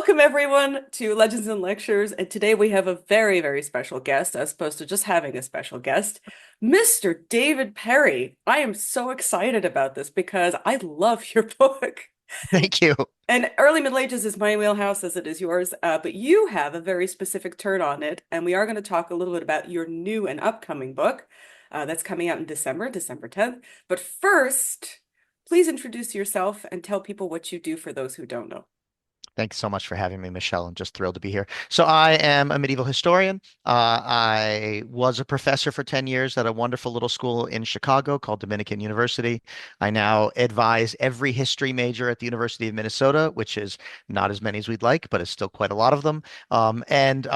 Welcome everyone to Legends and Lectures, and today we have a very, very special guest, as opposed to just having a special guest, Mr. David Perry. I am so excited about this because I love your book. Thank you. And early Middle Ages is my wheelhouse as it is yours, but you have a very specific turn on it, and we are going to talk a little bit about your new and upcoming book that's coming out in December, December 10th. But first, please introduce yourself and tell people what you do for those who don't know. Thanks so much for having me, Michelle. I'm just thrilled to be here. So I am a medieval historian. I was a professor for 10 years at a wonderful little school in Chicago called Dominican University. I now advise every history major at the University of Minnesota, which is not as many as we'd like, but it's still quite a lot of them. And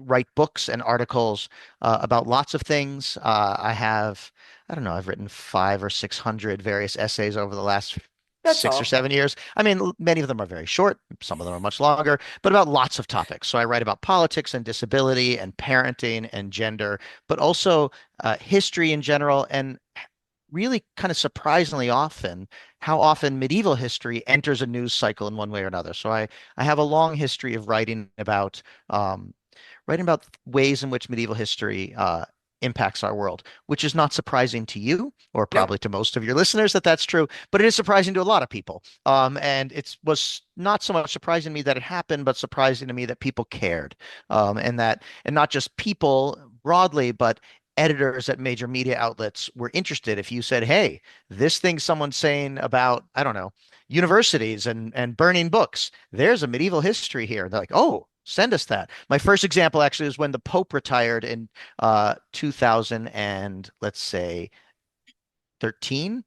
write books and articles about lots of things. I don't know, I've written 500 or 600 various essays over the last That's 6 or 7 years. I mean, many of them are very short, some of them are much longer, but about lots of topics. So I write about politics and disability and parenting and gender, but also history in general, and really kind of surprisingly often, how often medieval history enters a news cycle in one way or another. So I have a long history of writing about ways in which medieval history impacts our world, which is not surprising to you, or Nope. probably to most of your listeners that that's true, but it is surprising to a lot of people. And it was not so much surprising to me that it happened, but surprising to me that people cared, and not just people broadly, but editors at major media outlets were interested. If you said, "Hey, this thing someone's saying about, I don't know, universities and burning books, there's a medieval history here," they're like, "Oh, send us that." My first example actually is when the Pope retired in 2000, and let's say Hmm.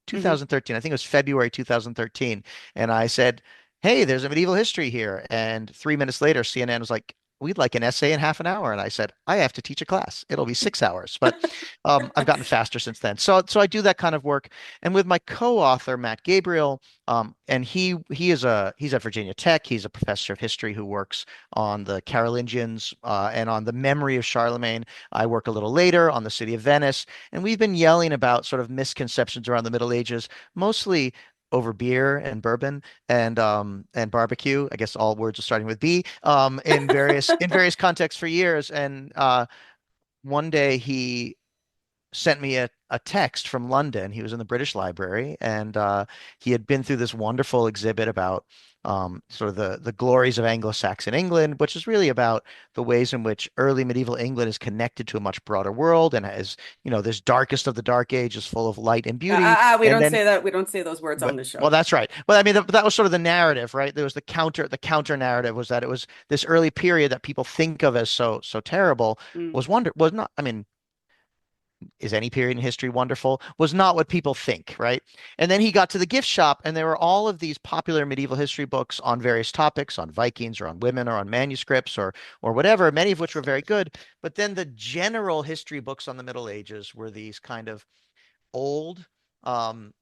2013. I think it was February 2013. And I said, "Hey, there's a medieval history here." And 3 minutes later, CNN was like, "We'd like an essay in half an hour." And I said, "I have to teach a class. It'll be 6 hours." But I've gotten faster since then. So I do that kind of work. And with my co-author, Matt Gabriel, and he's at Virginia Tech. He's a professor of history who works on the Carolingians and on the memory of Charlemagne. I work a little later on the city of Venice. And we've been yelling about sort of misconceptions around the Middle Ages, mostly over beer and bourbon and barbecue. I guess all words are starting with B, in various contexts for years. And one day he sent me a text from London. He was in the British Library, and he had been through this wonderful exhibit about sort of the glories of Anglo-Saxon England, which is really about the ways in which early medieval England is connected to a much broader world, and as this darkest of the Dark Age is full of light and beauty. We And don't then say that. We don't say those words on but the show. well, that's right. Well, I mean, that was sort of the narrative, right? There was the counter narrative was that it was this early period that people think of as so terrible Mm. was not. I mean, is any period in history wonderful? Was not what people think, right? And then he got to the gift shop, and there were all of these popular medieval history books on various topics, on Vikings or on women or on manuscripts or whatever, many of which were very good. But then the general history books on the Middle Ages were these kind of old, um,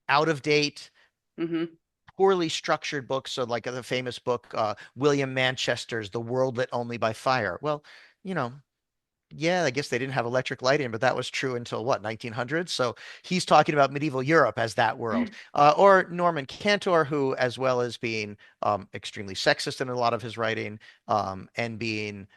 out of date, Hmm. poorly structured books. So, like the famous book, William Manchester's The World Lit Only by Fire. Well, you know, yeah, I guess they didn't have electric lighting, but that was true until what, 1900? So he's talking about medieval Europe as that world. Or Norman Cantor, who, as well as being extremely sexist in a lot of his writing, and being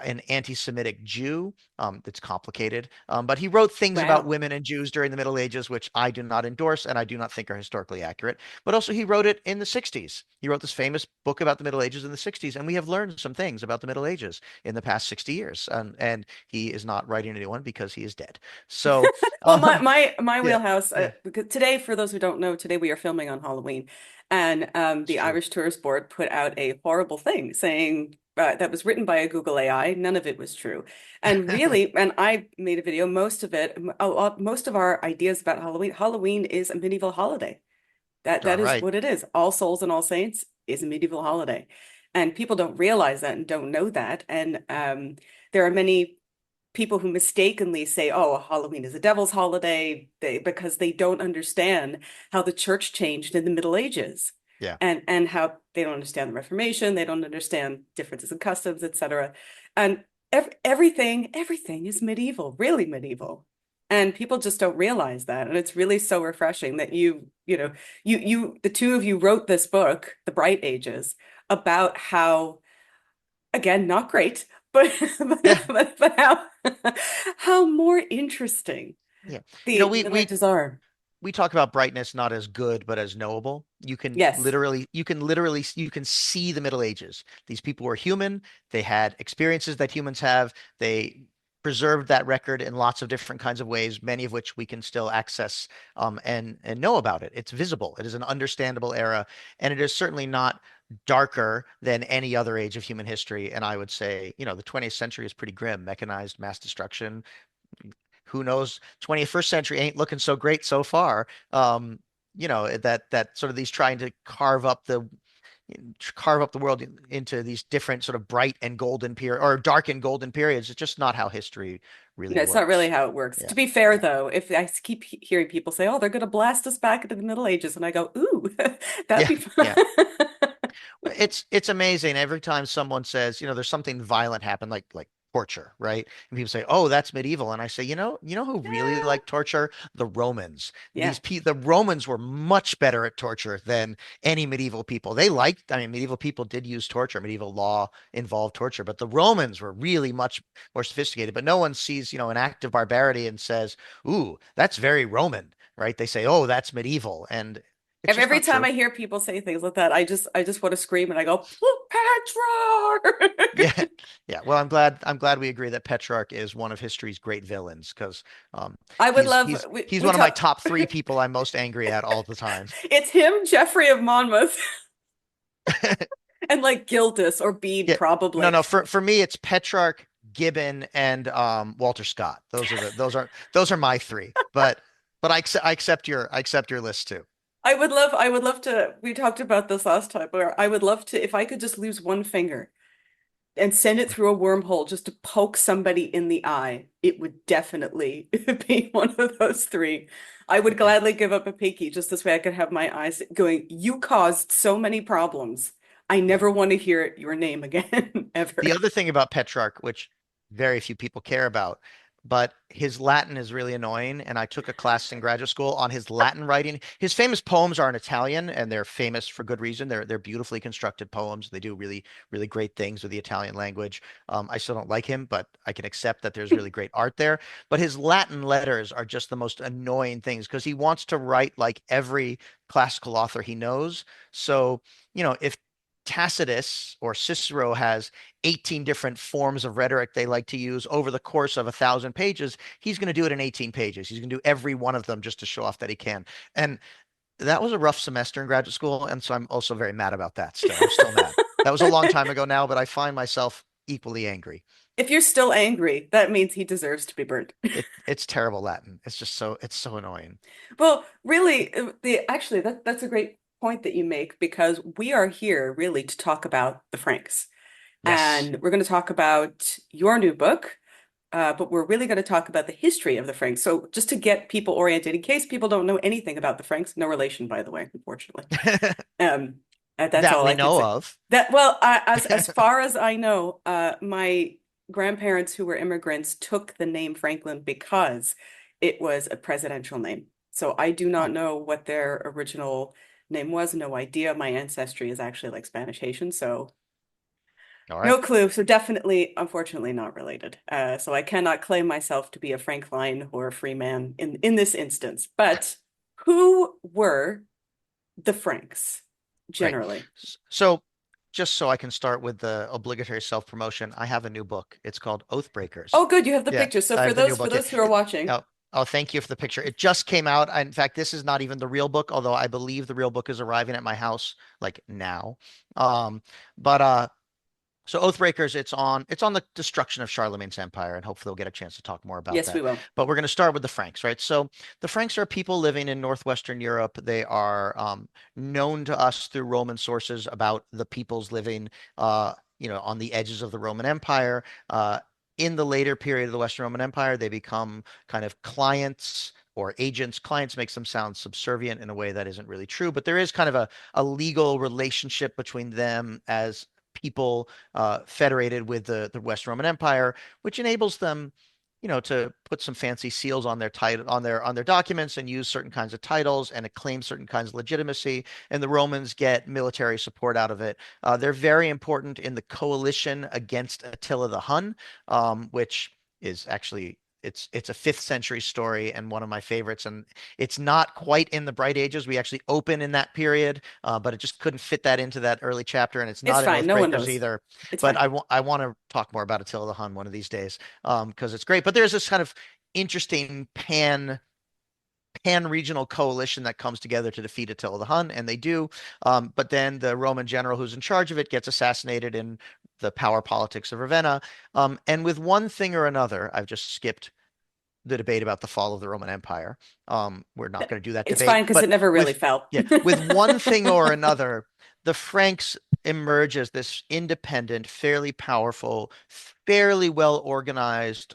an anti-Semitic Jew. That's complicated. But he wrote things about Wow. women and Jews during the Middle Ages, which I do not endorse and I do not think are historically accurate. But also, he wrote it in the 60s. He wrote this famous book about the Middle Ages in the 60s, and we have learned some things about the Middle Ages in the past 60 years. And he is not writing a new one because he is dead. So, Well, my um, my my yeah, wheelhouse. yeah, Because today, for those who don't know, today we are filming on Halloween, and it's the true. Irish Tourist Board put out a horrible thing saying that was written by a Google AI. None of it was true, and really, and I made a video. Most of it, most of our ideas about Halloween. Halloween is a medieval holiday. That Darn is right. what it is. All Souls and All Saints is a medieval holiday, and people don't realize that and don't know that. And there are many people who mistakenly say, "Oh, Halloween is a devil's holiday," because they don't understand how the church changed in the Middle Ages, Yeah. and how they don't understand the Reformation, they don't understand differences in customs, etc. And everything is medieval, really medieval. And people just don't realize that. And it's really so refreshing that the two of you wrote this book, The Bright Ages, about how, again, not great, but Yeah, but how more interesting yeah. You know, the we Middle we Ages are. we talk about brightness not as good, but as knowable. Yes. You can see the Middle Ages. These people were human. They had experiences that humans have. They preserved that record in lots of different kinds of ways, many of which we can still access and know about it. It's visible. It is an understandable era, and it is certainly not darker than any other age of human history. And I would say, the 20th century is pretty grim, mechanized mass destruction. Who knows? 21st century ain't looking so great so far. That sort of these trying to carve up the world into these different sort of bright and golden period or dark and golden periods. It's just not how history really It's not really works. how it works. Yeah. To be fair, Yeah. though, if I keep hearing people say, "Oh, they're going to blast us back into the Middle Ages," and I go, "Ooh, that'd Yeah. be fun." Yeah. It's amazing every time someone says, there's something violent happen, like torture, right? And people say, "Oh, that's medieval." And I say, you know who really Yeah. liked torture? The Romans. Yeah. The Romans were much better at torture than any medieval people. I mean, medieval people did use torture. Medieval law involved torture, but the Romans were really much more sophisticated. But no one sees, an act of barbarity and says, "Ooh, that's very Roman." Right? They say, "Oh, that's medieval." And it's just Every not time true. I hear people say things like that, I just want to scream and I go, Petrarch! Yeah, yeah. Well, I'm glad we agree that Petrarch is one of history's great villains because I would he's love he's he's we one of my talk. top three people I'm most angry at all the time. It's him, Geoffrey of Monmouth, and like Gildas or Bede, Yeah, no, probably. no. For me, it's Petrarch, Gibbon, and Walter Scott. Those are my three. But I accept your list too. I would love to. We talked about this last time, where I would love to, if I could just lose one finger and send it through a wormhole just to poke somebody in the eye, it would definitely be one of those three. I would Yeah. gladly give up a pinky just this way I could have my eyes going, you caused so many problems. I Yeah. never want to hear your name again, The ever. other thing about Petrarch, which very few people care about, but his Latin is really annoying. And I took a class in graduate school on his Latin writing. His famous poems are in Italian, and they're famous for good reason. They're beautifully constructed poems. They do really, really great things with the Italian language. I still don't like him, but I can accept that there's really great art there. But his Latin letters are just the most annoying things because he wants to write like every classical author he knows. So, if Tacitus or Cicero has 18 different forms of rhetoric they like to use over the course of 1,000 pages, he's going to do it in 18 pages. He's going to do every one of them just to show off that he can. And that was a rough semester in graduate school. And so I'm also very mad about that still. I'm still mad. That was a long time ago now, but I find myself equally angry. If you're still angry, that means he deserves to be burned. It's terrible Latin. It's so annoying. Well, really, the actually that's a great point that you make because we are here really to talk about the Franks. Yes. And we're going to talk about your new book, but we're really going to talk about the history of the Franks. So just to get people oriented, in case people don't know anything about the Franks, no relation, by the way, unfortunately. Um, that's That all we I can know say. of. That well, as far as I know, my grandparents who were immigrants took the name Franklin because it was a presidential name. So I do not Oh, know what their original name was. No idea. My ancestry is actually like Spanish Haitian, so all right. no clue. So definitely, unfortunately, not related. So I cannot claim myself to be a Franklin or a free man in this instance. But who were the Franks Great. generally? So, just so I can start with the obligatory self-promotion, I have a new book. It's called Oathbreakers. Oh, good, you have the Yeah, picture. So I for have the new those for book. Yeah. those who are watching, Oh, oh, thank you for the picture. It just came out. In fact, this is not even the real book, although I believe the real book is arriving at my house like now. Um, but so Oathbreakers, it's on the destruction of Charlemagne's empire, and hopefully we'll get a chance to talk more about yes, we that. will. But we're going to start with the Franks, right? So the Franks are people living in northwestern Europe. They are known to us through Roman sources about the peoples living, on the edges of the Roman Empire. In the later period of the Western Roman Empire, they become kind of clients or agents. Clients makes them sound subservient in a way that isn't really true, but there is kind of a legal relationship between them as people federated with the West Roman Empire, which enables them. to put some fancy seals on their title on their documents and use certain kinds of titles and claim certain kinds of legitimacy. And the Romans get military support out of it. They're very important in the coalition against Attila the Hun, which is actually it's a fifth century story and one of my favorites. And it's not quite in the Bright Ages. We actually open in that period, but it just couldn't fit that into that early chapter. And it's It's not in fine. No one Oathbreakers knows. either. It's But fine. I want to talk more about Attila the Hun one of these days, because it's great. But there's this kind of interesting pan regional coalition that comes together to defeat Attila the Hun, and they do. But then the Roman general who's in charge of it gets assassinated in the power politics of Ravenna. And with one thing or another, I've just skipped the debate about the fall of the Roman Empire. We're not going to do that It's debate, fine because it but never really with fell. yeah, with one thing or another, the Franks emerge as this independent, fairly powerful, fairly well organized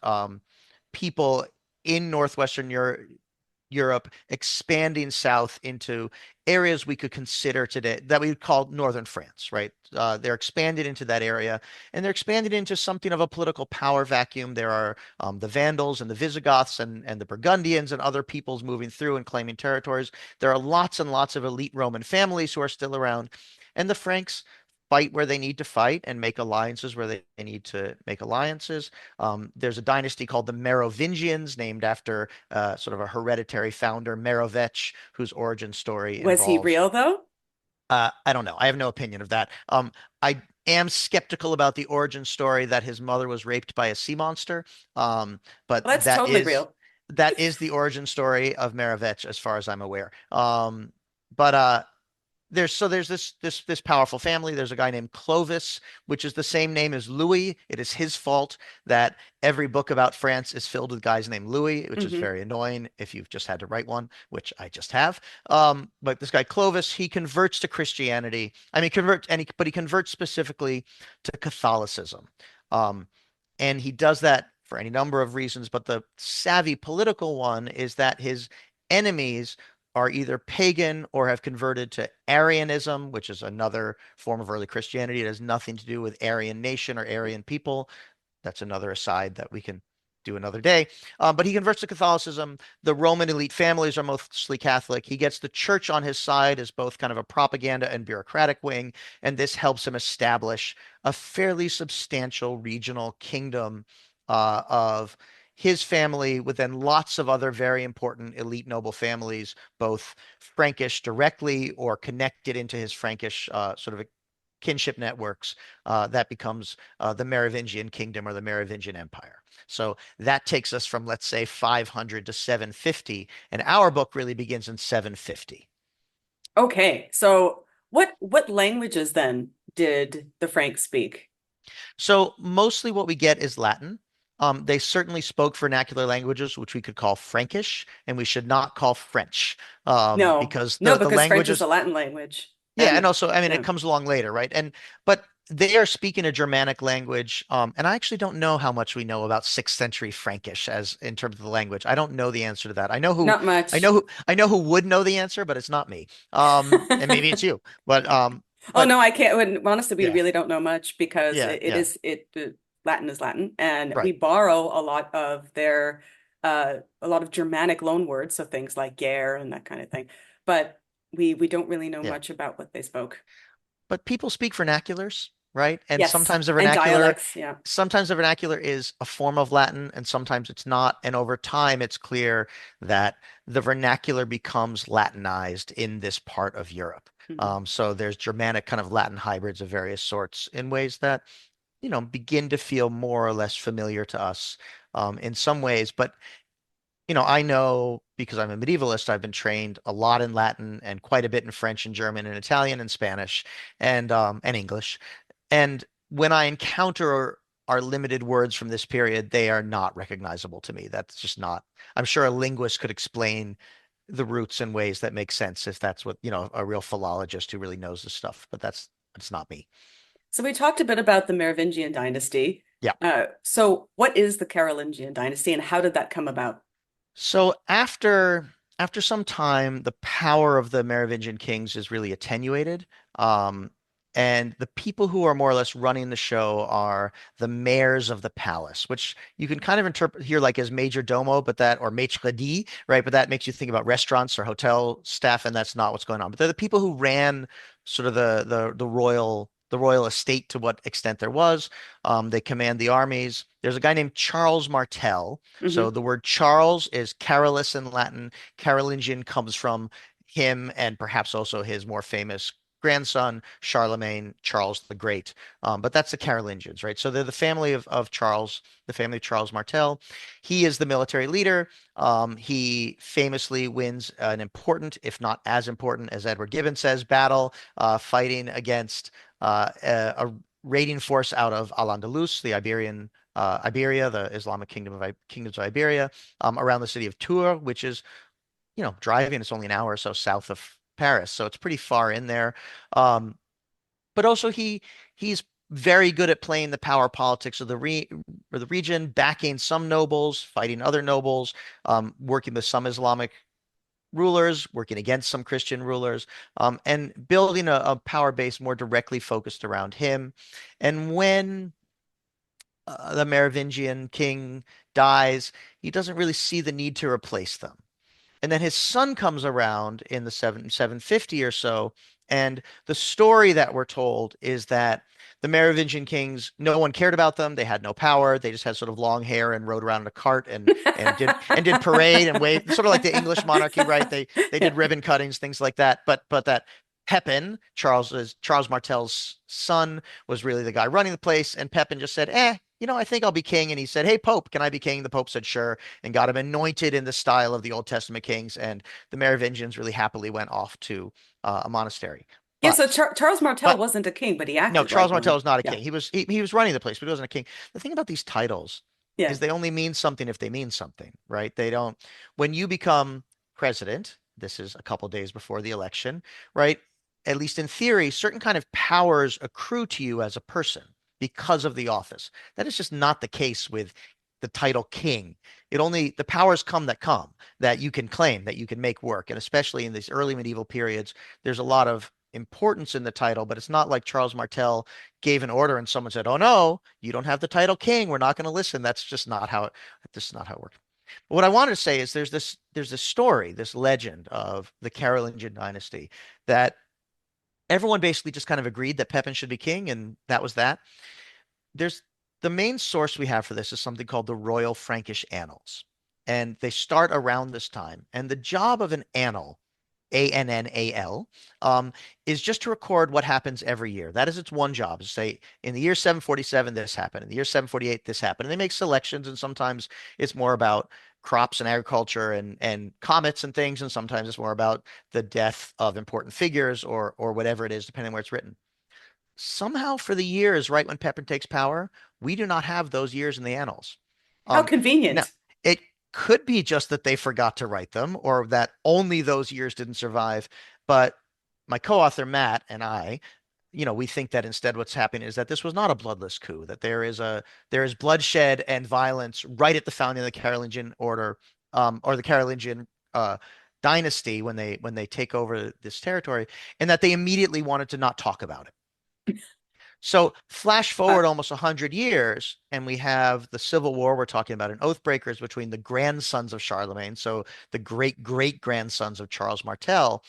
people in northwestern Europe, expanding south into areas we could consider today that we would call northern France, right? They're expanded into that area, and they're expanded into something of a political power vacuum. There are the Vandals and the Visigoths and the Burgundians and other peoples moving through and claiming territories. There are lots and lots of elite Roman families who are still around, and the Franks fight where they need to fight and make alliances where they need to make alliances. There's a dynasty called the Merovingians, named after sort of a hereditary founder, Merovech, whose origin story Was he involves real though? I don't know. I have no opinion of that. I am skeptical about the origin story that his mother was raped by a sea monster. But Well, that's totally real. that is the origin story of Merovech, as far as I'm aware. But there's this powerful family. There's a guy named Clovis, which is the same name as Louis. It is his fault that every book about France is filled with guys named Louis, which is Hmm. very annoying if you've just had to write one, which I just have. But this guy Clovis, he converts to Christianity. I mean, but he converts specifically to Catholicism. Um, and he does that for any number of reasons, but the savvy political one is that his enemies are either pagan or have converted to Arianism, which is another form of early Christianity. It has nothing to do with Aryan nation or Aryan people. That's another aside that we can do another day. But he converts to Catholicism. The Roman elite families are mostly Catholic. He gets the church on his side as both kind of a propaganda and bureaucratic wing, and this helps him establish a fairly substantial regional kingdom of his family, with then lots of other very important elite noble families, both Frankish directly or connected into his Frankish sort of kinship networks. That becomes the Merovingian kingdom or the Merovingian empire. So that takes us from, let's say, 500 to 750, and our book really begins in 750. Okay, so what languages then did the Franks speak? So mostly what we get is Latin. They certainly spoke vernacular languages, which we could call Frankish, and we should not call French, No, because no, the because French is languages, a Latin language, yeah, and and also, I mean, it yeah, comes along later, right? But they are speaking a Germanic language, and I actually don't know how much we know about sixth century Frankish as in terms of the language. I don't know the answer to that. not much. I know who would know the answer, but it's not me. And maybe it's you. Oh But no, I can't. Honestly, we yeah, really don't know much because yeah, it yeah, is it Latin is Latin, and we right, borrow a lot of their a lot of Germanic loan words, so things like "ger" and that kind of thing. But we don't really know yeah. much about what they spoke. But people speak vernaculars, right? And Yes, and dialects. Yeah. sometimes the vernacular is a form of Latin and sometimes it's not. And over time, it's clear that the vernacular becomes Latinized in this part of Europe. Mhm. So there's Germanic kind of Latin hybrids of various sorts in ways that, begin to feel more or less familiar to us in some ways. But I know because I'm a medievalist, I've been trained a lot in Latin and quite a bit in French and German and Italian and Spanish and English. And when I encounter our limited words from this period, they are not recognizable to me. That's just not. I'm sure a linguist could explain the roots in ways that make sense if that's what, a real philologist who really knows the stuff, but that's not me. So we talked a bit about the Merovingian dynasty. Yeah. So what is the Carolingian dynasty, and how did that come about? So after some time, the power of the Merovingian kings is really attenuated. And the people who are more or less running the show are the mayors of the palace, which you can kind of interpret here like as major domo, but that or maitre d', right? But that makes you think about restaurants or hotel staff, and that's not what's going on. But they're the people who ran sort of the royal estate to what extent there was. They command the armies. There's a guy named Charles Martel. Hmm. So the word Charles is Carolus in Latin. Carolingian comes from him and perhaps also his more famous grandson, Charlemagne, Charles the Great. But that's the Carolingians, right? So they're the family of Charles, the family of Charles Martel. He is the military leader. He famously wins an important, if not as important as Edward Gibbon says, battle fighting against a raiding force out of Al-Andalus, the Iberia, the Islamic kingdoms of Iberia, around the city of Tours, which is driving, it's only an hour or so south of Paris, so it's pretty far in there. Um, but also he's very good at playing the power politics of the region, backing some nobles, fighting other nobles, working with some Islamic rulers, working against some Christian rulers, and building a power base more directly focused around him. And when the Merovingian king dies, he doesn't really see the need to replace them. And then his son comes around in the 750 or so. And the story that we're told is that the Merovingian kings, no one cared about them. They had no power. They just had sort of long hair and rode around in a cart and did parade and wave, sort of like the English monarchy, right? They Yeah. did ribbon cuttings, things like that. But that Pepin, Charles Martel's son, was really the guy running the place. And Pepin just said, I think I'll be king. And he said, hey, Pope, can I be king? The Pope said, sure, and got him anointed in the style of the Old Testament kings. And the Merovingians really happily went off to a monastery. Yeah, so But, Charles Martel but wasn't a king, but he no, acted Charles like Martel one. was not a Yeah. king. He was running the place, but he wasn't a king. The thing about these titles Yeah. is they only mean something if they mean something, right? They don't. When you become president, this is a couple days before the election, right? At least in theory, certain kind of powers accrue to you as a person because of the office. That is just not the case with the title king. The powers come that you can claim, that you can make work. And especially in these early medieval periods, there's a lot of importance in the title, but it's not like Charles Martel gave an order and someone said, "Oh no, you don't have the title king. We're not going to listen." That's just not how it. This is not how it works. But what I wanted to say is there's this story, this legend of the Carolingian dynasty that everyone basically just kind of agreed that Pepin should be king, and that was that. There's the main source we have for this is something called the Royal Frankish Annals, and they start around this time. And the job of an annal, ANNAL, is just to record what happens every year. That is its one job. Is say in the year 747 this happened, in the year 748 this happened. And they make selections, and sometimes it's more about crops and agriculture and comets and things, and sometimes it's more about the death of important figures or whatever it is, depending on where it's written. Somehow, for the years right when Pepin takes power, we do not have those years in the annals. How Um, Now, convenient. it could be just that they forgot to write them or that only those years didn't survive. But my co-author Matt and I, we think that instead what's happening is that this was not a bloodless coup, that there is bloodshed and violence right at the founding of the Carolingian order, or the Carolingian dynasty when they take over this territory, and that they immediately wanted to not talk about it. So flash Uh, forward almost 100 years, and we have the Civil War we're talking about in Oathbreakers between the grandsons of Charlemagne, so the great great grandsons of Charles Martel.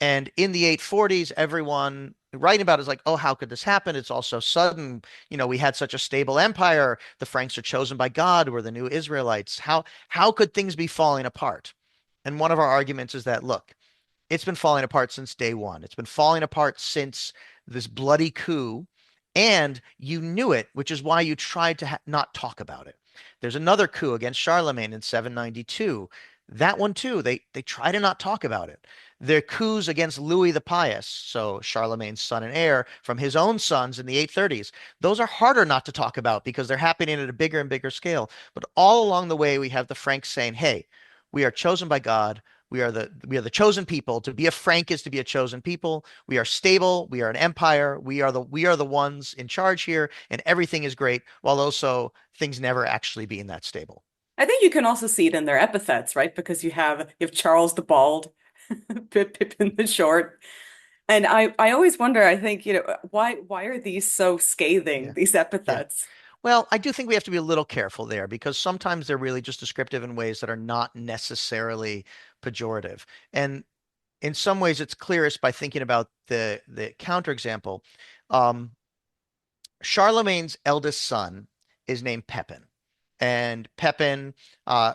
And in the 840s, everyone writing about it is like, oh, how could this happen? It's all so sudden. We had such a stable empire. The Franks are chosen by God. We're the new Israelites. How could things be falling apart? And one of our arguments is that, look, it's been falling apart since day one. It's been falling apart since this bloody coup, and you knew it, which is why you tried to not talk about it. There's another coup against Charlemagne in 792. That one too, they try to not talk about it. There are coups against Louis the Pious, so Charlemagne's son and heir, from his own sons in the 830s. Those are harder not to talk about because they're happening at a bigger and bigger scale. But all along the way, we have the Franks saying, "Hey, we are chosen by God. We are the chosen people. To be a Frank is to be a chosen people. We are stable. We are an empire. We are the ones in charge here, and everything is great, while also things never actually being that stable." I think you can also see it in their epithets, right? Because you have Charles the Bald, Pippin the Short. And I always wonder, I think, why are these so scathing, Yeah. these Yeah. epithets? Well, I do think we have to be a little careful there because sometimes they're really just descriptive in ways that are not necessarily pejorative. And in some ways, it's clearest by thinking about the counterexample. Um, Charlemagne's eldest son is named Pepin. And Pepin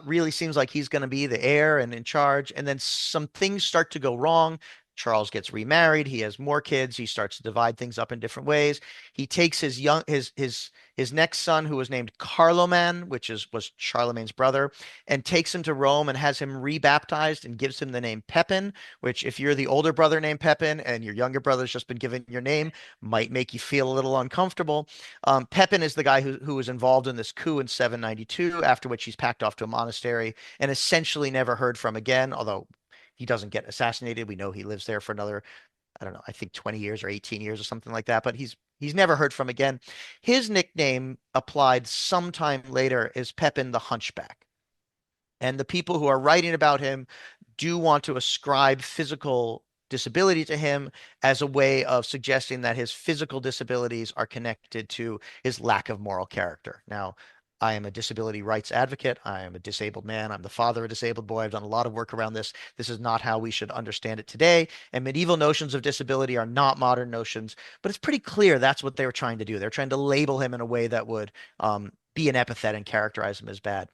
really seems like he's going to be the heir and in charge. And then some things start to go wrong. Charles gets remarried. He has more kids. He starts to divide things up in different ways. He takes his next son, who was named Carloman, which was Charlemagne's brother, and takes him to Rome and has him rebaptized and gives him the name Pepin, which if you're the older brother named Pepin and your younger brother's just been given your name, might make you feel a little uncomfortable. Pepin is the guy who was involved in this coup in 792, after which he's packed off to a monastery and essentially never heard from again, although he doesn't get assassinated. We know he lives there for another, I don't know, I think 20 years or 18 years or something like that, but he's never heard from again. His nickname applied sometime later is Pepin the Hunchback. And the people who are writing about him do want to ascribe physical disability to him as a way of suggesting that his physical disabilities are connected to his lack of moral character. Now, I am a disability rights advocate. I am a disabled man. I'm the father of a disabled boy. I've done a lot of work around this. This is not how we should understand it today. And medieval notions of disability are not modern notions, but it's pretty clear that's what they were trying to do. They're trying to label him in a way that would be an epithet and characterize him as bad.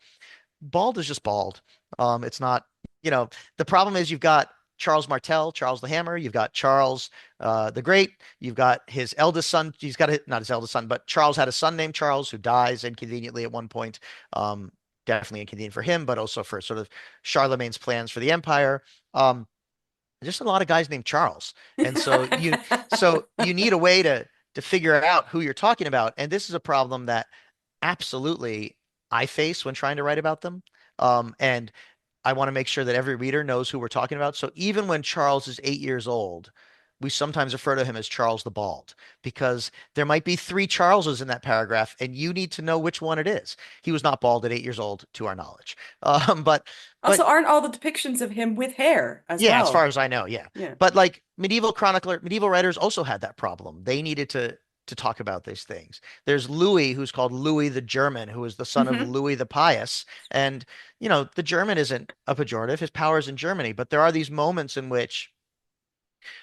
Bald is just bald. It's not, you know, the problem is you've got Charles Martel, Charles the Hammer, you've got Charles the Great, you've got his eldest son, he's got not his eldest son, but Charles had a son named Charles who dies inconveniently at one point. Definitely inconvenient for him, but also for sort of Charlemagne's plans for the empire. Just a lot of guys named Charles. And so you need a way to figure out who you're talking about. And this is a problem that absolutely I face when trying to write about them. And I want to make sure that every reader knows who we're talking about. So even when Charles is 8 years old, we sometimes refer to him as Charles the Bald because there might be three Charleses in that paragraph, and you need to know which one it is. He was not bald at 8 years old, to our knowledge. But Also, aren't all the depictions of him with hair as yeah, as far well? as I know, yeah. Yeah. But like medieval writers also had that problem. They needed to talk about these things. There's Louis, who's called Louis the German, who is the son of Hmm. Louis the Pious. And, the German isn't a pejorative. His power is in Germany, but there are these moments in which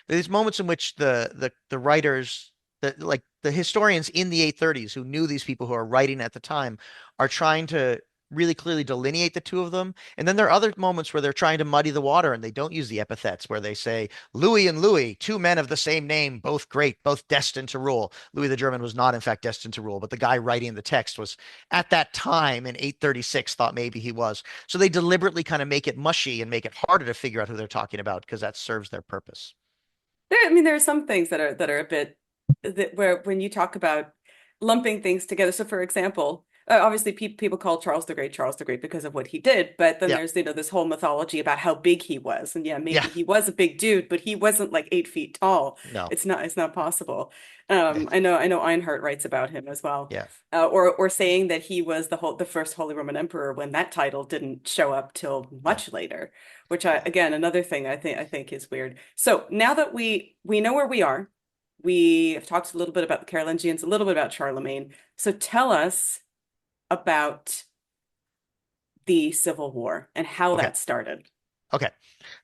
the writers, like the historians in the 830s who knew these people who are writing at the time, are trying to really clearly delineate the two of them. And then there are other moments where they're trying to muddy the water and they don't use the epithets, where they say Louis and Louis, two men of the same name, both great, both destined to rule. Louis the German was not in fact destined to rule, but the guy writing the text was at that time in 836 thought maybe he was. So they deliberately kind of make it mushy and make it harder to figure out who they're talking about because that serves their purpose. I mean, there are some things that are a bit that where when you talk about lumping things together. So, for example, obviously people call Charles the Great because of what he did, but then Yeah. there's this whole mythology about how big he was, and yeah, Yeah. maybe he was a big dude, but he wasn't like 8 feet tall. No. It's not possible. Yeah. I know Einhard writes about him as well, Yeah. or saying that he was the first Holy Roman Emperor when that title didn't show up till Yeah. much later, which again another thing I think is weird. So now that we know where we are, we have talked a little bit about the Carolingians, a little bit about Charlemagne. So tell us about the Civil War and how Okay. that started. Okay.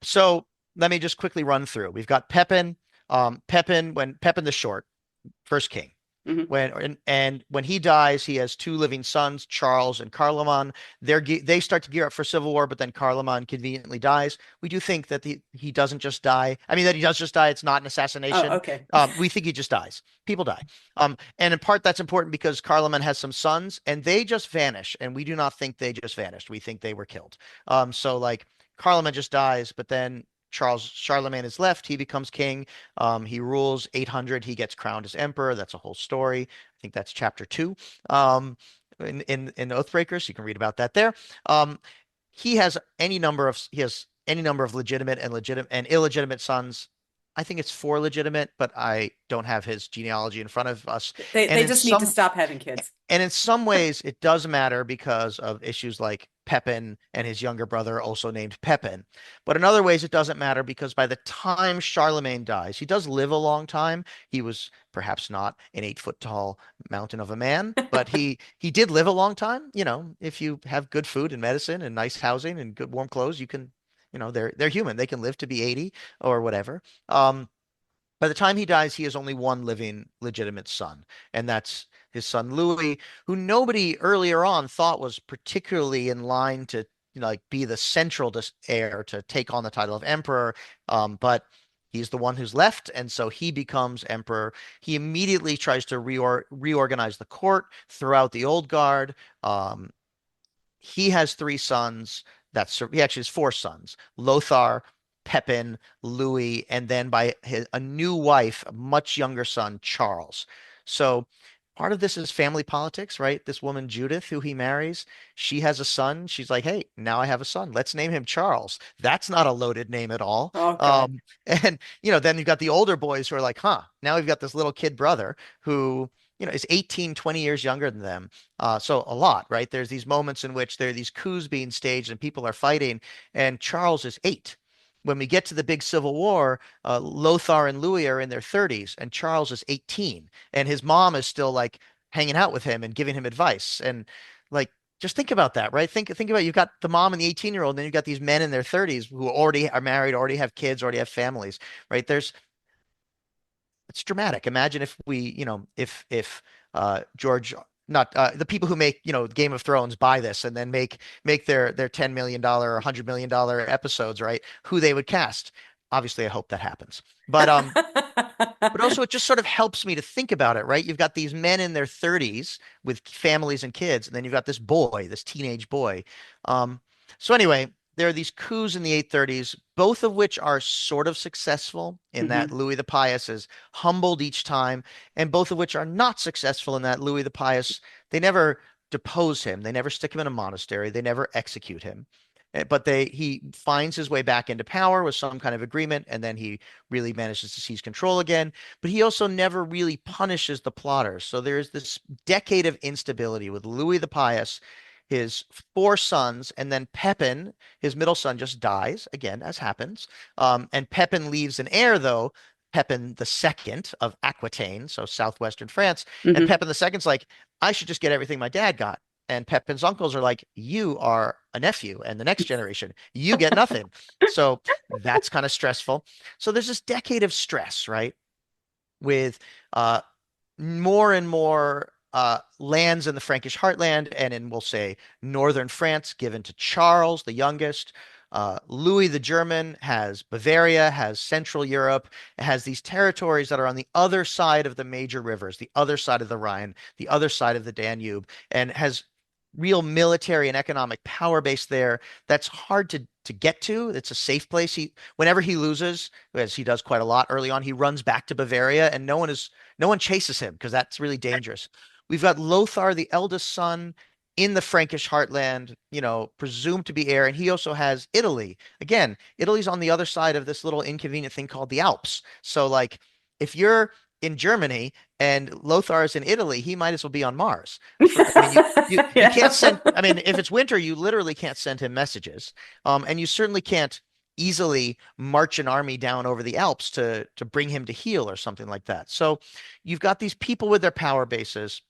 So let me just quickly run through. We've got Pepin. When Pepin the Short, first king. Hmm. And when he dies, he has two living sons, Charles and Carloman. They start to gear up for civil war, but then Carloman conveniently dies. We do think that he doesn't just die. I mean, that he does just die. It's not an Oh, assassination. okay. We think he just dies. People die. And in part, that's important because Carloman has some sons, and they just vanish. And we do not think they just vanished. We think they were killed. So like Carloman just dies, but then Charlemagne is left. He becomes king. He rules 800. He gets crowned as emperor. That's a whole story. I think that's chapter 2 in Oathbreakers. You can read about that there. Um, he has any number of legitimate and illegitimate sons. I think it's four legitimate, but I don't have his genealogy in front of us. They And they in just need to some stop having kids. and in some ways, it does matter because of issues like Pepin and his younger brother, also named Pepin. But in other ways, it doesn't matter because by the time Charlemagne dies, he does live a long time. He was perhaps not an 8 foot tall mountain of a man, but he did live a long time. You know, if you have good food and medicine and nice housing and good warm clothes, you can, you know, they're human. They can live to be 80 or whatever. By the time he dies, he has only one living legitimate son, and that's his son Louis, who nobody earlier on thought was particularly in line to, you know, like be the central heir to take on the title of emperor. But he's the one who's left, and so he becomes emperor. He immediately tries to reorganize the court throughout the old guard. Um, he has 3 sons. He actually has 4 sons: Lothar, Pepin, Louis, and then by a new wife, a much younger son, Charles. So part of this is family politics, right? This woman, Judith, who he marries, she has a son. She's like, hey, now I have a son. Let's name him Charles. That's not a loaded name at all. Oh God. And, you know, then you've got the older boys who are like, huh, now we've got this little kid brother who, you know, is 18, 20 years younger than them. So a lot, right? There's these moments in which there are these coups being staged and people are fighting, and Charles is 8. When we get to the big Civil War, Lothar and Louis are in their 30s, and Charles is 18, and his mom is still like hanging out with him and giving him advice. And like, just think about that, right? Think about you've got the mom and the 18-year-old, and then you've got these men in their 30s who already are married, already have kids, already have families, right? It's dramatic. Imagine if we, you know, if George, not the people who make, you know, Game of Thrones buy this and then make their $10 million or $100 million episodes, right? Who they would cast. Obviously, I hope that happens. But also it just sort of helps me to think about it, right? You've got these men in their 30s with families and kids, and then you've got this boy, this teenage boy. Um, so anyway, there are these coups in the 830s, both of which are sort of successful in that Hmm. Louis the Pious is humbled each time, and both of which are not successful in that Louis the Pious, they never depose him, they never stick him in a monastery, they never execute him. But he finds his way back into power with some kind of agreement, and then he really manages to seize control again. But he also never really punishes the plotters. So there's this decade of instability with Louis the Pious, his 4 sons, and then Pepin, his middle son, just dies again, as happens. And Pepin leaves an heir, though. Pepin the second of Aquitaine, so southwestern France. And Hmm. Pepin the second's like, I should just get everything my dad got. And Pepin's uncles are like, you are a nephew, and the next generation, you get nothing. So that's kind of stressful. So there's this decade of stress, right? With uh, more and more lands in the Frankish heartland and in, we'll say, northern France given to Charles, the youngest. Louis the German has Bavaria, has Central Europe, has these territories that are on the other side of the major rivers, the other side of the Rhine, the other side of the Danube, and has real military and economic power base there that's hard to get to. It's a safe place. Whenever he loses, as he does quite a lot early on, he runs back to Bavaria, and no one chases him because that's really dangerous. We've got Lothar, the eldest son, in the Frankish heartland, you know, presumed to be heir, and he also has Italy. Again, Italy's on the other side of this little inconvenient thing called the Alps. So, like, if you're in Germany and Lothar is in Italy, he might as well be on Mars. I mean, you can't Yeah. send. I mean, if it's winter, you literally can't send him messages, and you certainly can't easily march an army down over the Alps to bring him to heel or something like that. So you've got these people with their power bases.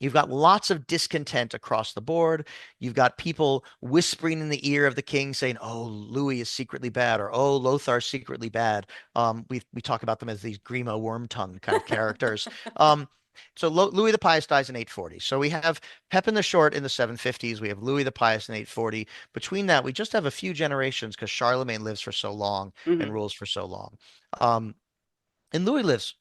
You've got lots of discontent across the board. You've got people whispering in the ear of the king saying, "Oh, Louis is secretly bad," or "Oh, Lothar's secretly bad." We talk about them as these Grimo Wormtongue kind of characters. Um, so Louis the Pious dies in 840. So we have Pepin the Short in the 750s. We have Louis the Pious in 840. Between that, we just have a few generations because Charlemagne lives for so long and Hmm. rules for so long. Um, and Louis lives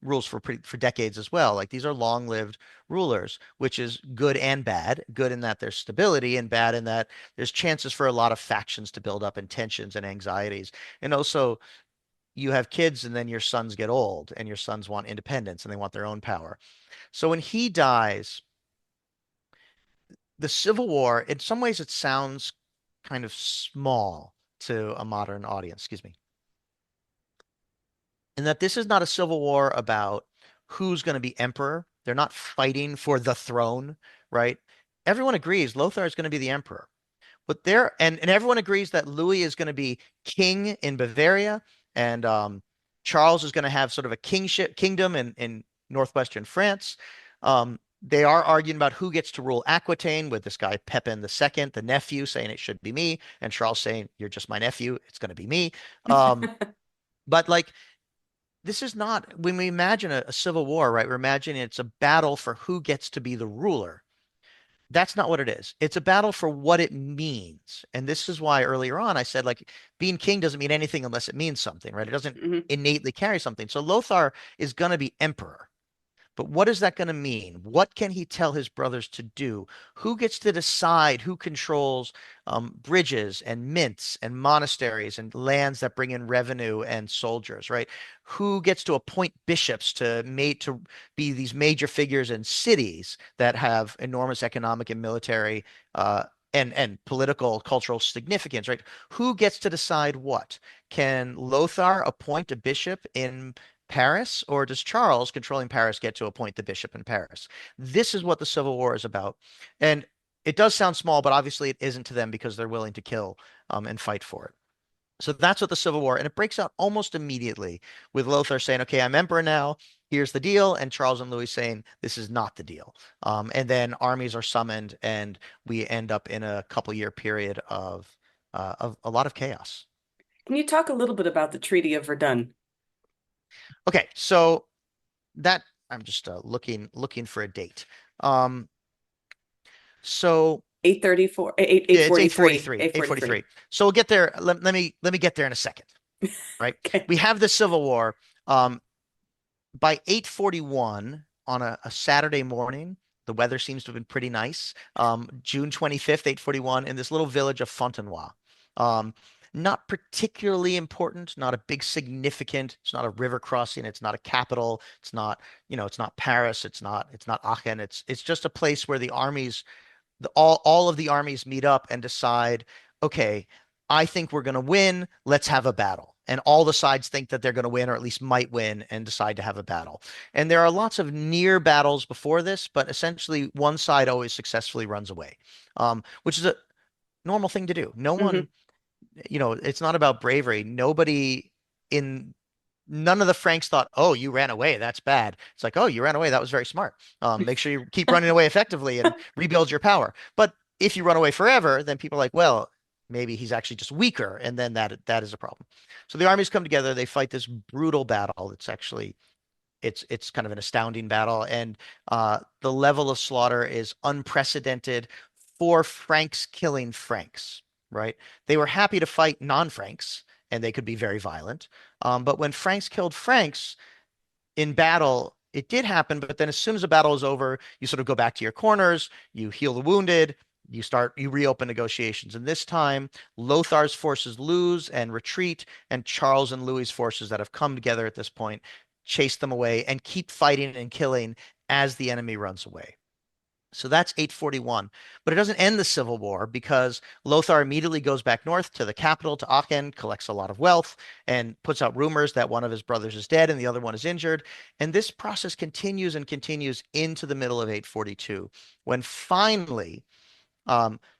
rules for decades as well. Like these are long-lived rulers, which is good and bad. Good in that there's stability, and bad in that there's chances for a lot of factions to build up and tensions and anxieties. And also, you have kids, and then your sons get old, and your sons want independence and they want their own power. So when he dies, the Civil War, in some ways, it sounds kind of small to a modern audience. Excuse me. And that this is not a civil war about who's going to be emperor. They're not fighting for the throne, right? everyone agrees Lothar is going to be the emperor. But there, and everyone agrees that Louis is going to be king in Bavaria, and Charles is going to have sort of a kingdom in northwestern France. They are arguing about who gets to rule Aquitaine, with this guy Pepin the Second, the nephew, saying it should be me, and Charles saying you're just my nephew, it's going to be me. Um, but like, this is not, when we imagine a civil war, right? We're imagining it's a battle for who gets to be the ruler. That's not what it is. It's a battle for what it means. And this is why earlier on I said, like, being king doesn't mean anything unless it means something, right? It doesn't Hmm. innately carry something. So Lothar is going to be emperor. But what is that going to mean? What can he tell his brothers to do? Who gets to decide who controls bridges and mints and monasteries and lands that bring in revenue and soldiers, right? Who gets to appoint bishops to be these major figures in cities that have enormous economic and military and political cultural significance, right? Who gets to decide what? Can Lothar appoint a bishop in Paris, or does Charles, controlling Paris, get to appoint the bishop in Paris? This is what the Civil War is about. And it does sound small, but obviously it isn't to them because they're willing to kill and fight for it. So that's what the Civil War, and it breaks out almost immediately with Lothar saying, okay, I'm emperor now. Here's the deal. And Charles and Louis saying, this is not the deal. And then armies are summoned, and we end up in a couple-year period of a lot of chaos. Can you talk a little bit about the Treaty of Verdun? Okay, so that I'm just looking for a date. Um, so 834, 8, yeah, it's 843, 843, 843. 843. So we'll get there. Let me get there in a second, right? Okay. We have the Civil War. Um, by 841 on a Saturday morning, the weather seems to have been pretty nice. June 25th, 841, in this little village of Fontenoy. Um, not particularly important, not a big significant, it's not a river crossing, it's not a capital, it's not, it's not Paris, it's not Aachen, it's just a place where the armies all of the armies meet up and decide, okay, I think we're going to win. Let's have a battle. And all the sides think that they're going to win, or at least might win, and decide to have a battle. And there are lots of near battles before this, but essentially one side always successfully runs away, which is a normal thing to do. No Hmm. one, it's not about bravery. In None of the Franks thought, "Oh, you ran away. That's bad." It's like, "Oh, you ran away. That was very smart. Make sure you keep running away effectively and rebuild your power." But if you run away forever, then people are like, "Well, maybe he's actually just weaker," and then that is a problem. So the armies come together. They fight this brutal battle. It's kind of an astounding battle, and the level of slaughter is unprecedented for Franks killing Franks, right? They were happy to fight non-Franks, and they could be very violent. But when Franks killed Franks in battle, it did happen. But then as soon as the battle is over, you sort of go back to your corners, you heal the wounded, you reopen negotiations. And this time, Lothar's forces lose and retreat, and Charles and Louis's forces that have come together at this point chase them away and keep fighting and killing as the enemy runs away. So that's 841. But it doesn't end the Civil War because Lothar immediately goes back north to the capital, to Aachen, collects a lot of wealth, and puts out rumors that one of his brothers is dead and the other one is injured. And this process continues and continues into the middle of 842, when finally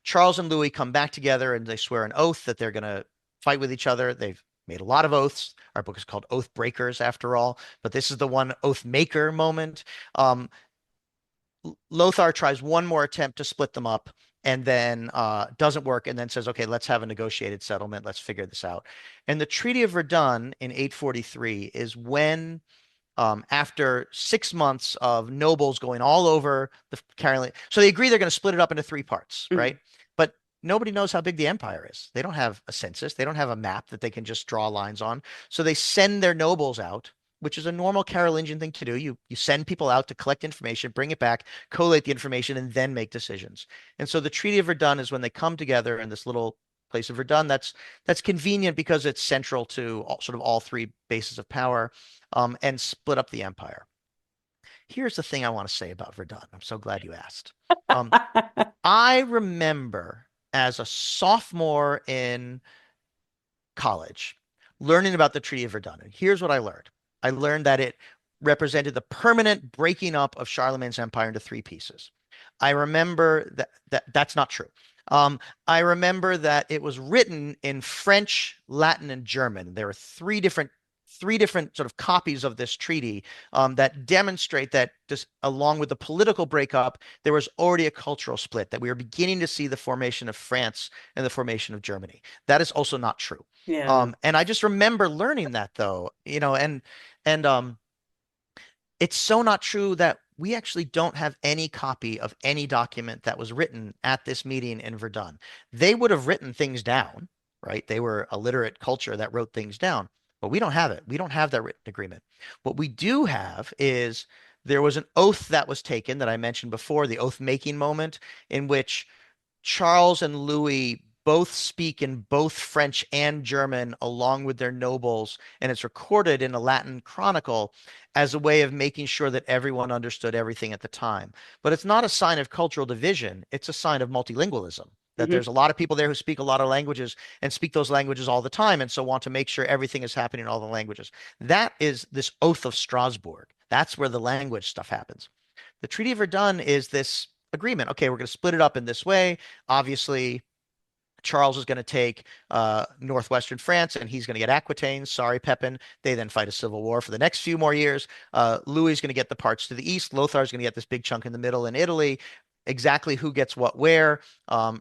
Charles and Louis come back together and they swear an oath that they're going to fight with each other. They've made a lot of oaths. Our book is called Oathbreakers, after all, but this is the one oath maker moment. Um, Lothar tries one more attempt to split them up and then doesn't work, and then says, okay, let's have a negotiated settlement. Let's figure this out. And the Treaty of Verdun in 843 is when, after 6 months of nobles going all over the Carolingian, so they agree they're going to split it up into three parts, Hmm. right? But nobody knows how big the empire is. They don't have a census. They don't have a map that they can just draw lines on. So they send their nobles out, which is a normal Carolingian thing to do. You send people out to collect information, bring it back, collate the information, and then make decisions. And so the Treaty of Verdun is when they come together in this little place of Verdun. That's convenient because it's central to sort of all three bases of power, and split up the empire. Here's the thing I want to say about Verdun. I'm so glad you asked. Um, I remember as a sophomore in college learning about the Treaty of Verdun. And here's what I learned. I learned that it represented the permanent breaking up of Charlemagne's empire into three pieces. I remember that's not true. Um, I remember that it was written in French, Latin, and German. There are three different sort of copies of this treaty that demonstrate that just along with the political breakup, there was already a cultural split, that we were beginning to see the formation of France and the formation of Germany. That is also not true. Yeah. And I just remember learning that though, and it's so not true that we actually don't have any copy of any document that was written at this meeting in Verdun. They would have written things down, right? They were a literate culture that wrote things down, but we don't have it. We don't have that written agreement. What we do have is there was an oath that was taken that I mentioned before, the oath making moment, in which Charles and Louis both speak in both French and German along with their nobles, and it's recorded in a Latin chronicle as a way of making sure that everyone understood everything at the time. But it's not a sign of cultural division, it's a sign of multilingualism. That Hmm. there's a lot of people there who speak a lot of languages and speak those languages all the time, and so want to make sure everything is happening in all the languages. That is this Oath of Strasbourg. That's where the language stuff happens. The Treaty of Verdun is this agreement. Okay, we're going to split it up in this way. Obviously, Charles is going to take northwestern France and he's going to get Aquitaine. Sorry, Pepin. They then fight a civil war for the next few more years. Louis is going to get the parts to the east. Lothar is going to get this big chunk in the middle in Italy. Exactly who gets what where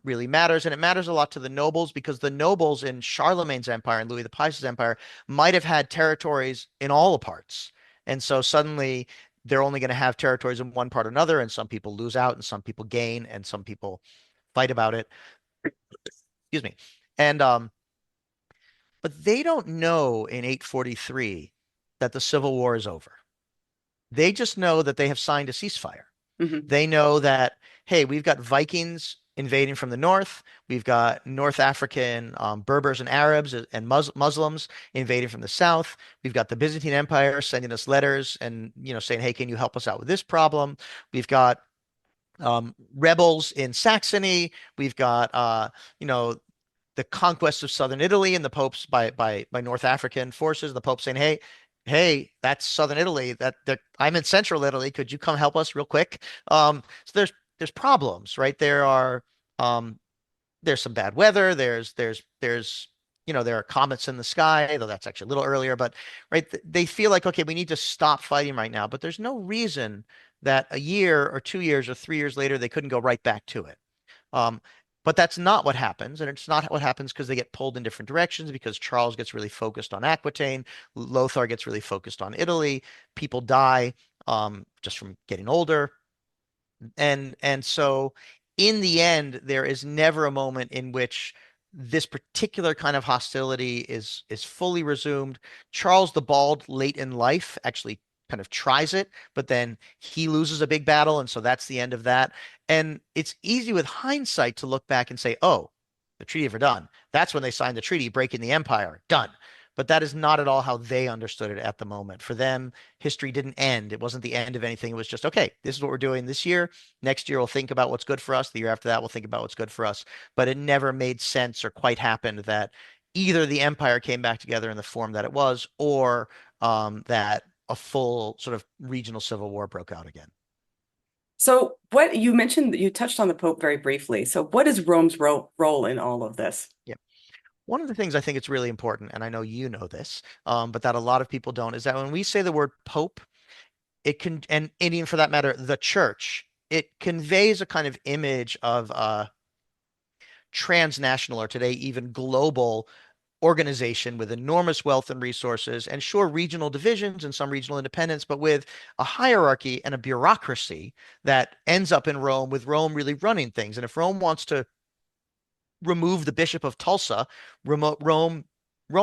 really matters. And it matters a lot to the nobles because the nobles in Charlemagne's empire and Louis the Pius's empire might have had territories in all the parts. And so suddenly they're only going to have territories in one part or another. And some people lose out and some people gain and some people fight about it. Excuse me. And but they don't know in 843 that the Civil War is over. They just know that they have signed a ceasefire. Hmm. They know that, hey, we've got Vikings invading from the north. We've got North African Berbers and Arabs and Muslims invading from the south. We've got the Byzantine Empire sending us letters and saying, hey, can you help us out with this problem? We've got rebels in Saxony. We've got you know the conquest of southern Italy and the popes by North African forces. The Pope saying, "Hey, that's southern Italy. That I'm in central Italy. Could you come help us real quick?" So there's problems, right? Um, there's some bad weather. There are comets in the sky, though that's actually a little earlier. But right, they feel like okay, we need to stop fighting right now. But there's no reason that a year or 2 years or 3 years later they couldn't go right back to it. Um, but that's not what happens. And it's not what happens because they get pulled in different directions because Charles gets really focused on Aquitaine, Lothar gets really focused on Italy, people die just from getting older. And so in the end, there is never a moment in which this particular kind of hostility is fully resumed. Charles the Bald, late in life, actually kind of tries it, but then he loses a big battle, and so that's the end of that. And it's easy with hindsight to look back and say, oh, the Treaty of Verdun, that's when they signed the treaty, breaking the empire, done. But that is not at all how they understood it at the moment. For them, history didn't end. It wasn't the end of anything. It was just, okay, this is what we're doing this year. Next year, we'll think about what's good for us. The year after that, we'll think about what's good for us. But it never made sense or quite happened that either the empire came back together in the form that it was, or that a full sort of regional civil war broke out again. So, what you mentioned, you touched on the Pope very briefly. So, what is Rome's role in all of this? Yeah. One of the things I think it's really important, and I know you know this, but that a lot of people don't, is that when we say the word pope, it can, and even for that matter, the church, it conveys a kind of image of transnational or today even global organization with enormous wealth and resources, and sure, regional divisions and some regional independence, but with a hierarchy and a bureaucracy that ends up in Rome, with Rome really running things. And if Rome wants to remove the Bishop of Tulsa, remote Rome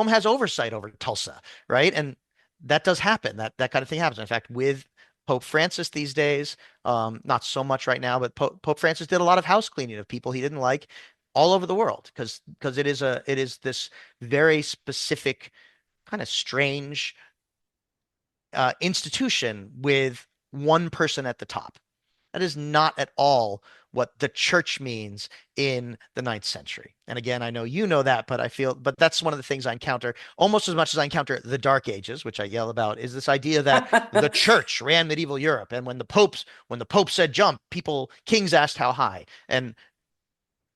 has oversight over Tulsa, right? And that does happen. That kind of thing happens. In fact, with Pope Francis these days, not so much right now, but Pope Francis did a lot of house cleaning of people he didn't like all over the world because it is this very specific kind of strange institution with one person at the top. That is not at all what the church means in the ninth century. And again, I know you know that, but that's one of the things I encounter almost as much as I encounter the Dark Ages, which I yell about, is this idea that the church ran medieval Europe. And when the Pope said jump, kings asked how high. And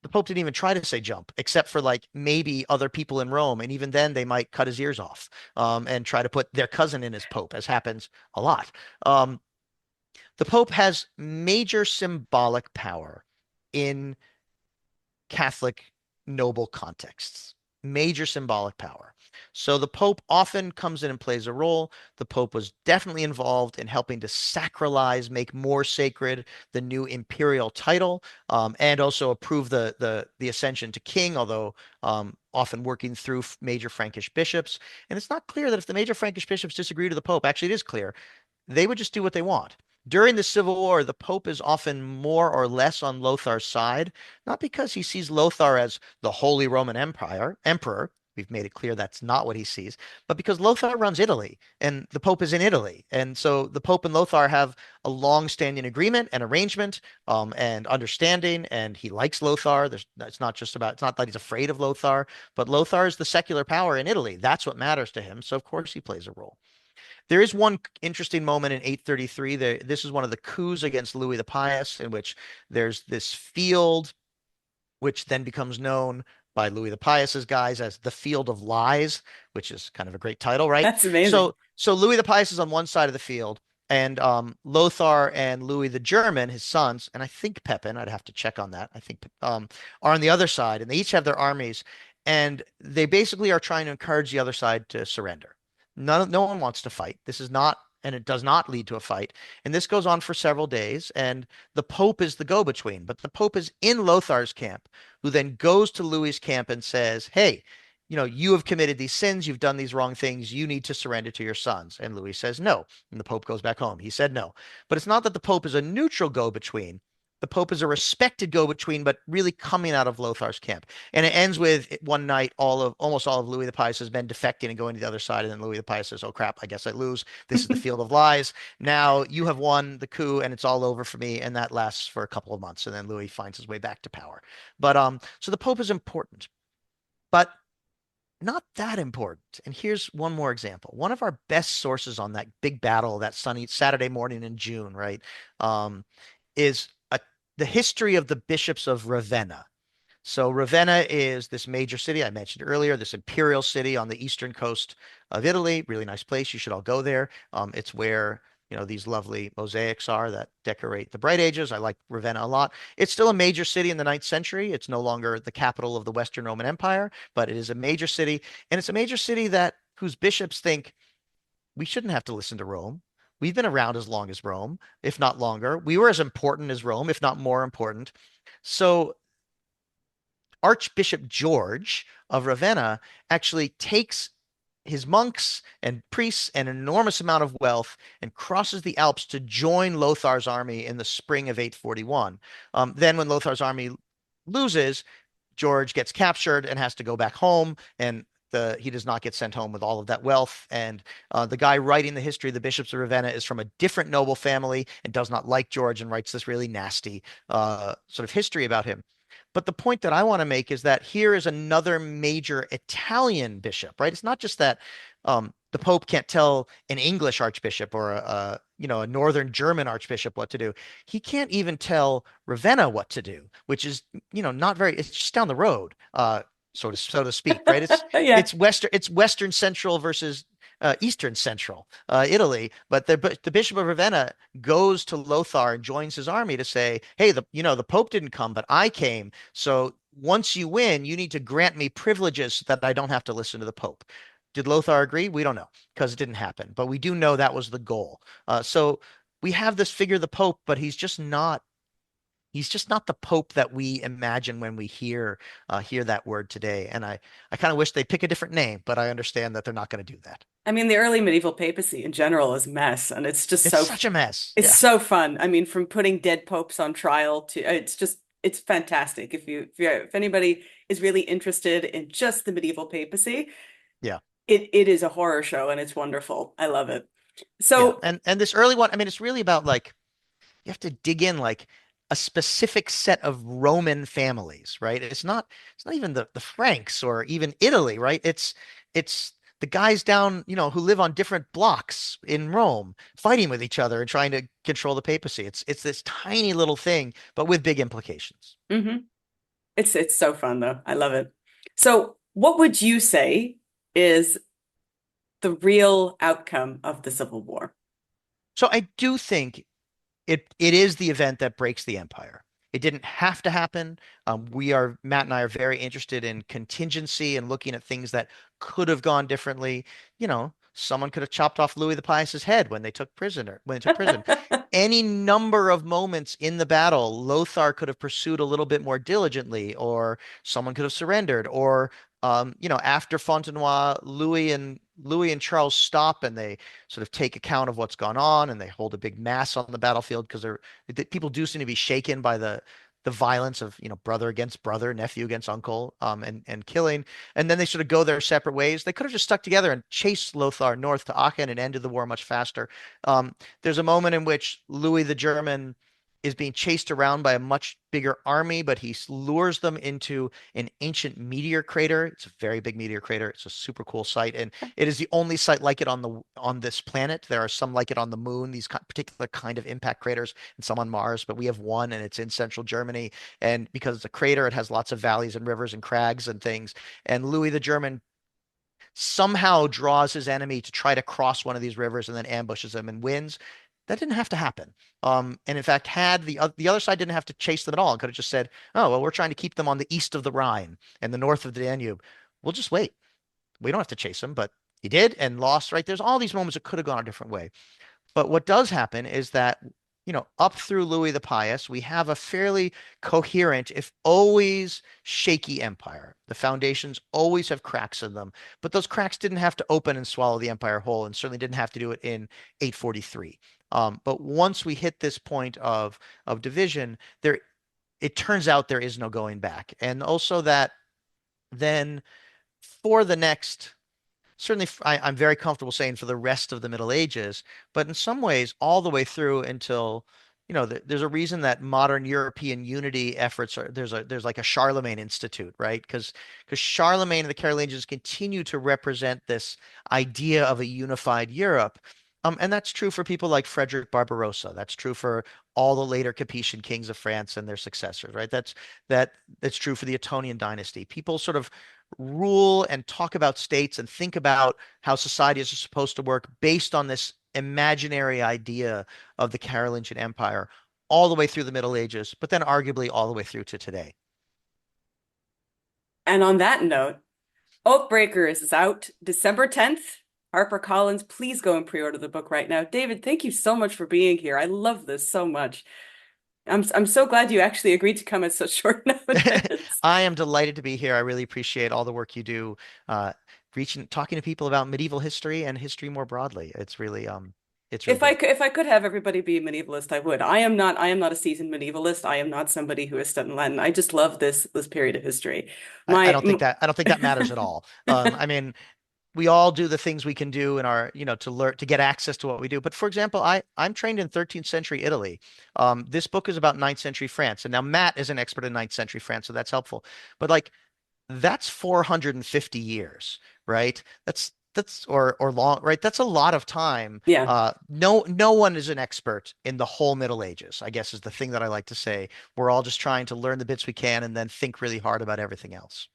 the Pope didn't even try to say jump, except for like maybe other people in Rome. And even then, they might cut his ears off and try to put their cousin in as Pope, as happens a lot. Um, the Pope has major symbolic power in Catholic noble contexts, major symbolic power. So the Pope often comes in and plays a role. The Pope was definitely involved in helping to sacralize, make more sacred the new imperial title, and also approve the ascension to king, although often working through major Frankish bishops. And it's not clear that if the major Frankish bishops disagree with the Pope, actually it is clear they would just do what they want. During the Civil War, the Pope is often more or less on Lothar's side, not because he sees Lothar as the Holy Roman Emperor. We've made it clear that's not what he sees, but because Lothar runs Italy and the Pope is in Italy. And so the Pope and Lothar have a long-standing agreement and arrangement and understanding, and he likes Lothar. It's not that he's afraid of Lothar, but Lothar is the secular power in Italy. That's what matters to him. So, of course, he plays a role. There is one interesting moment in 833. This is one of the coups against Louis the Pious, in which there's this field, which then becomes known by Louis the Pious's guys as the Field of Lies, which is kind of a great title, right? That's amazing. So Louis the Pious is on one side of the field, and Lothar and Louis the German, his sons, and I think Pepin, I'd have to check on that. I think are on the other side, and they each have their armies, and they basically are trying to encourage the other side to surrender. No one wants to fight. This is not, and it does not lead to a fight. And this goes on for several days. And the Pope is the go-between, but the Pope is in Lothar's camp, who then goes to Louis's camp and says, "Hey, you have committed these sins. You've done these wrong things. You need to surrender to your sons." And Louis says no. And the Pope goes back home. He said no. But it's not that the Pope is a neutral go-between. The Pope is a respected go-between, but really coming out of Lothar's camp. And it ends with one night, almost all of Louis the Pious men defecting and going to the other side. And then Louis the Pious says, "Oh crap, I guess I lose. This is the field of lies. Now you have won the coup and it's all over for me." And that lasts for a couple of months. And then Louis finds his way back to power. But so the Pope is important, but not that important. And here's one more example. One of our best sources on that big battle, that sunny Saturday morning in June, right, is the history of the bishops of Ravenna. So Ravenna is this major city I mentioned earlier, this imperial city on the eastern coast of Italy. Really nice place. You should all go there. It's where these lovely mosaics are that decorate the Bright Ages. I like Ravenna a lot. It's still a major city in the ninth century. It's no longer the capital of the Western Roman Empire, but it is a major city, and it's a major city whose bishops think we shouldn't have to listen to Rome. We've been around as long as Rome, if not longer. We were as important as Rome, if not more important. So Archbishop George of Ravenna actually takes his monks and priests and an enormous amount of wealth and crosses the Alps to join Lothar's army in the spring of 841. Then when Lothar's army loses, George gets captured and has to go back home, and he does not get sent home with all of that wealth. And the guy writing the history of the bishops of Ravenna is from a different noble family and does not like George and writes this really nasty sort of history about him. But the point that I want to make is that here is another major Italian bishop, right? It's not just that the Pope can't tell an English archbishop or a northern German archbishop what to do. He can't even tell Ravenna what to do, which is not very. It's just down the road, so to speak, right? Yeah. It's Western Central versus Eastern Central Italy. But the Bishop of Ravenna goes to Lothar and joins his army to say, "Hey, the Pope didn't come, but I came. So once you win, you need to grant me privileges so that I don't have to listen to the Pope." Did Lothar agree? We don't know because it didn't happen. But we do know that was the goal. So we have this figure, the Pope, but he's just not the Pope that we imagine when we hear that word today. And I kind of wish they pick a different name, but I understand that they're not going to do that. I mean, the early medieval papacy in general is a mess, and it's just It's such a mess. it's Yeah. so fun. I mean, from putting dead popes on trial to it's fantastic. If anybody is really interested in just the medieval papacy, Yeah. it is a horror show and it's wonderful. I love it. Yeah. So And this early one, I mean, it's really about like you have to dig in like a specific set of Roman families, right? It's not even the Franks or even Italy, right? It's the guys down, who live on different blocks in Rome, fighting with each other and trying to control the papacy. It's this tiny little thing, but with big implications. Hmm. It's so fun though. I love it. So, what would you say is the real outcome of the Civil War? So I do think it is the event that breaks the empire. It didn't have to happen. Matt and I are very interested in contingency and looking at things that could have gone differently. Someone could have chopped off Louis the Pious's head when they took prison. Any number of moments in the battle, Lothar could have pursued a little bit more diligently, or someone could have surrendered, or after Fontenoy, Louis and Charles stop and they sort of take account of what's gone on and they hold a big mass on the battlefield because people do seem to be shaken by the violence of brother against brother, nephew against uncle, and killing. And then they sort of go their separate ways. They could have just stuck together and chased Lothar north to Aachen and ended the war much faster. There's a moment in which Louis the German is being chased around by a much bigger army, but he lures them into an ancient meteor crater. It's a very big meteor crater. It's a super cool site, and it is the only site like it on this planet. There are some like it on the moon, these particular kind of impact craters, and some on Mars, but we have one, and it's in central Germany. And because it's a crater, it has lots of valleys and rivers and crags and things. And Louis the German somehow draws his enemy to try to cross one of these rivers and then ambushes him and wins. That didn't have to happen. And in fact, had the other side didn't have to chase them at all and could have just said, "Oh, well, we're trying to keep them on the east of the Rhine and the north of the Danube. We'll just wait. We don't have to chase them." But he did and lost, right? There's all these moments that could have gone a different way. But what does happen is that, up through Louis the Pious, we have a fairly coherent, if always shaky empire. The foundations always have cracks in them, but those cracks didn't have to open and swallow the empire whole, and certainly didn't have to do it in 843. But once we hit this point of division, it turns out there is no going back, and also that then for the next certainly I'm very comfortable saying for the rest of the Middle Ages, but in some ways all the way through until, there's a reason that modern European unity efforts are there's like a Charlemagne Institute, right? Because Charlemagne and the Carolingians continue to represent this idea of a unified Europe. And that's true for people like Frederick Barbarossa. That's true for all the later Capetian kings of France and their successors, right? That's true for the Ottonian dynasty. People sort of rule and talk about states and think about how societies are supposed to work based on this imaginary idea of the Carolingian Empire all the way through the Middle Ages, but then arguably all the way through to today. And on that note, Oathbreakers is out December 10th. HarperCollins, please go and pre-order the book right now. David, thank you so much for being here. I love this so much. I'm so glad you actually agreed to come at such short notice. I am delighted to be here. I really appreciate all the work you do, uh, talking to people about medieval history and history more broadly. It's really great. If I could have everybody be a medievalist, I would. I am not a seasoned medievalist. I am not somebody who has studied Latin. I just love this period of history. My I don't think that matters at all. I mean, we all do the things we can do in our, to learn to get access to what we do. But for example, I'm trained in 13th century Italy. This book is about 9th century France, and now Matt is an expert in 9th century France, so that's helpful. But like that's 450 years, right? That's or long, right? That's a lot of time. yeah. No one is an expert in the whole Middle Ages, I guess is the thing that I like to say. We're all just trying to learn the bits we can and then think really hard about everything else.